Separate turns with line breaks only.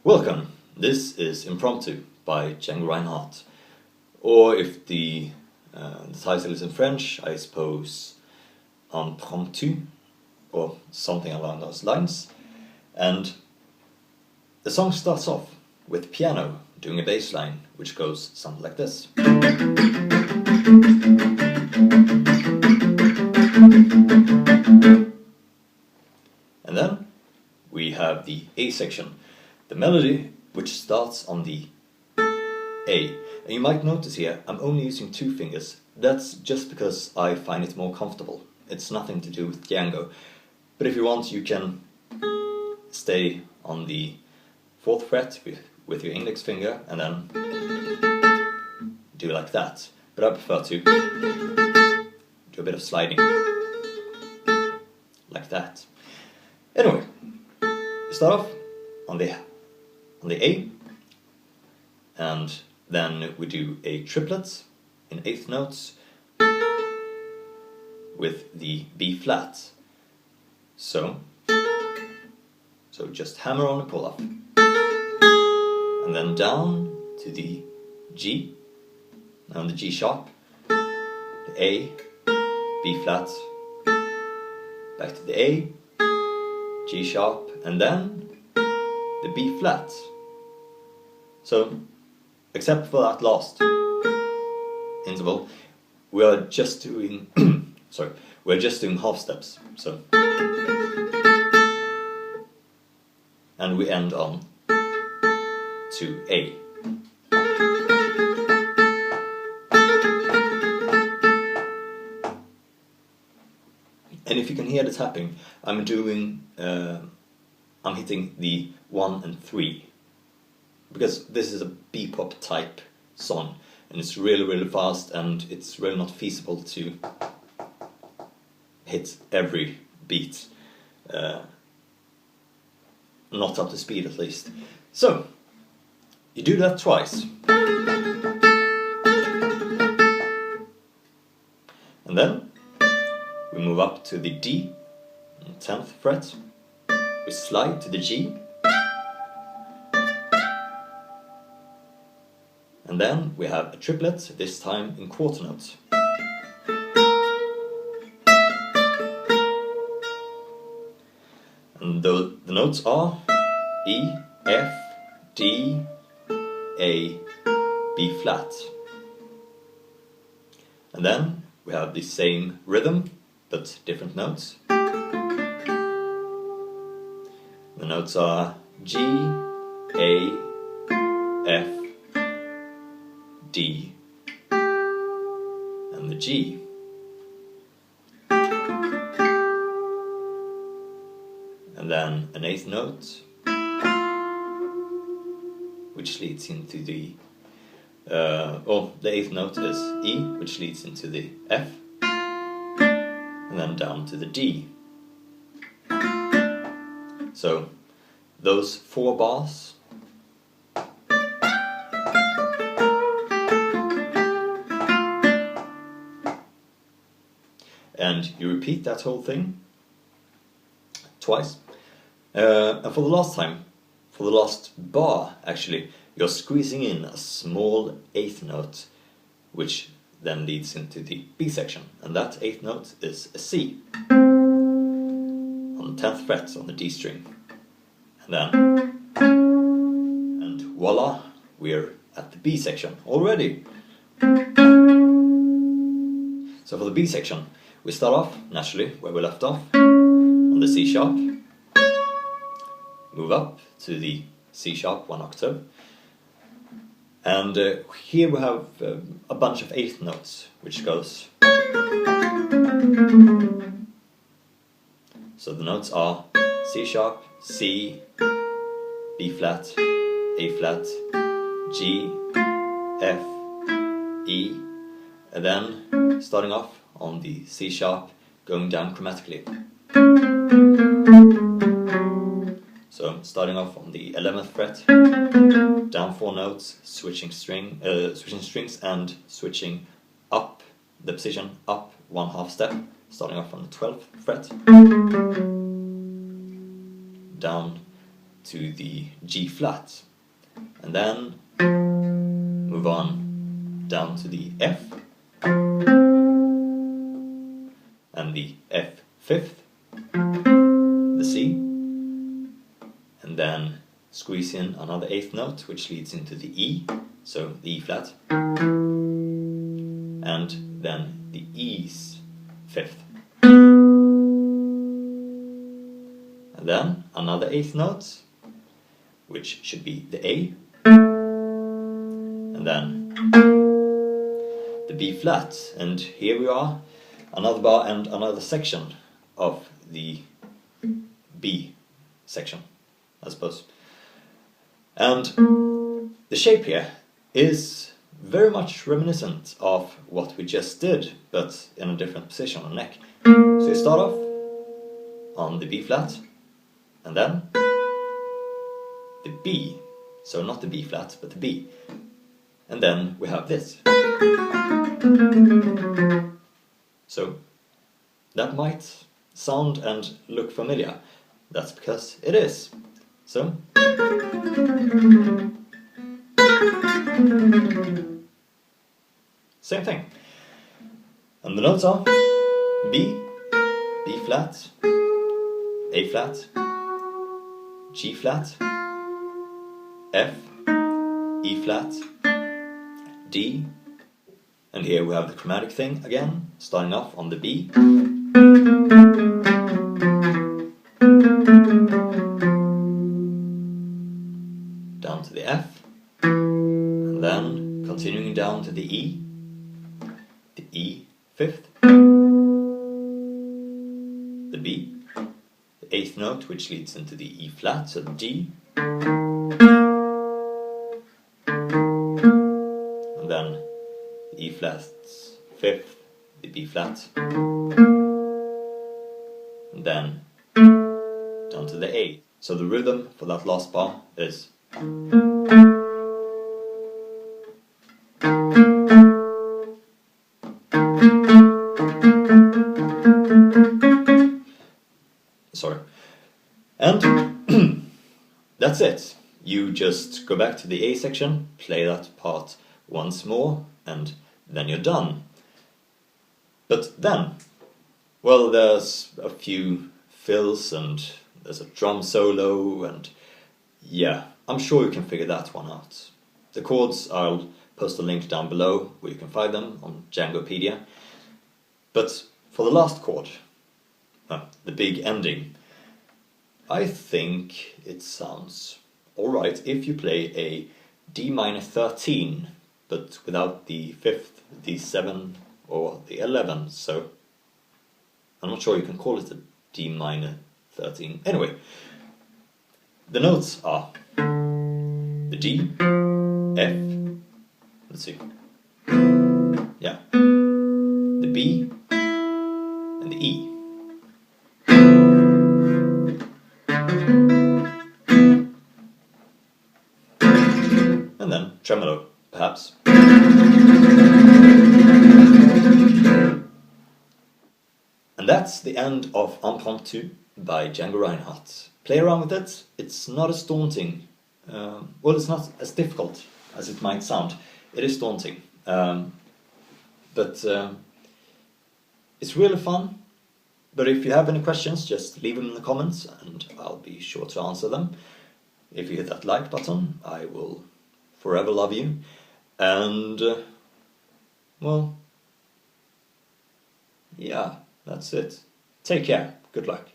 Welcome, this is Impromptu by Django. Or if the title is in French, I suppose Impromptu, or something along those lines. And the song starts off with piano doing a bass line, which goes something like this. And then we have the A section, the melody which starts on the A. And you might notice here I'm only using 2 fingers. That's just because I find it more comfortable. It's nothing to do with Django. But if you want, you can stay on the 4th fret with your index finger and then do like that. But I prefer to do a bit of sliding like that. Anyway, we start off on the A, and then we do a triplet in 8th notes with the B flat. So just hammer on and pull up, and then down to the G, now the G sharp, the A, B flat, back to the A, G sharp, and then the B flat. So, except for that last interval, we are just doing we're just doing half steps. So, and we end on to A. And if you can hear the tapping, I'm hitting the 1 and 3, because this is a Be Bop type song, and it's really fast, and it's really not feasible to hit every beat, not up to speed at least. So you do that twice, and then we move up to the D on the 10th fret, we slide to the G, and then we have a triplet, this time in quarter notes. And the notes are E, F, D, A, B flat. And then we have the same rhythm, but different notes. The notes are G, A, F, D, and the G. And then an 8th note, which leads into the the 8th note is E, which leads into the F, and then down to the D. So those 4 bars and you repeat that whole thing twice. And for the last bar actually, you're squeezing in a small 8th note, which then leads into the B section, and that 8th note is a C on the 10th fret on the D string. And voila, we're at the B section already. So for the B section, we start off naturally where we left off, on the C sharp, move up to the C sharp 1 octave, and here we have a bunch of 8th notes, which goes. So the notes are C sharp, C, B flat, A flat, G, F, E, and then starting off on the C sharp, going down chromatically. So starting off on the 11th fret, down 4 notes, switching strings and switching up the position, up 1/2 step, starting off on the 12th fret, down to the G flat, and then move on down to the F, and the F fifth, the C, and then squeeze in another eighth note which leads into the E, so the E flat, and then the E's fifth, and then another eighth note which should be the A, and then the B flat, and here we are, another bar and another section of the B section, I suppose. And the shape here is very much reminiscent of what we just did, but in a different position on the neck. So you start off on the B flat, and then the B, so not the B flat, but the B. And then we have this. So that might sound and look familiar. That's because it is. So same thing. And the notes are B, B flat, A flat, G flat, F, E flat, D, and here we have the chromatic thing again, starting off on the B, down to the F, and then continuing down to the E fifth, the B, the eighth note which leads into the E flat, so the D, and then the E flat fifth, the B flat, and then down to the A. So the rhythm for that last bar is sorry. And that's it. You just go back to the A section, play that part once more, and then you're done. But then, well, there's a few fills and there's a drum solo, and yeah, I'm sure you can figure that one out. The chords, I'll post a link down below where you can find them on Djangopedia. But for the last chord, the big ending, I think it sounds alright if you play a D minor 13, but without the 5th, the 7, or the 11, so I'm not sure you can call it a D minor 13. Anyway, the notes are the D, F, let's see, yeah, the B, and the E. And then tremolo, perhaps. And that's the end of Impromptu by Django Reinhardt. Play around with it. It's not as daunting. Well, it's not as difficult as it might sound. It is daunting. But it's really fun. But if you have any questions, just leave them in the comments and I'll be sure to answer them. If you hit that like button, I will forever love you. And, well, yeah, that's it. Take care. Good luck.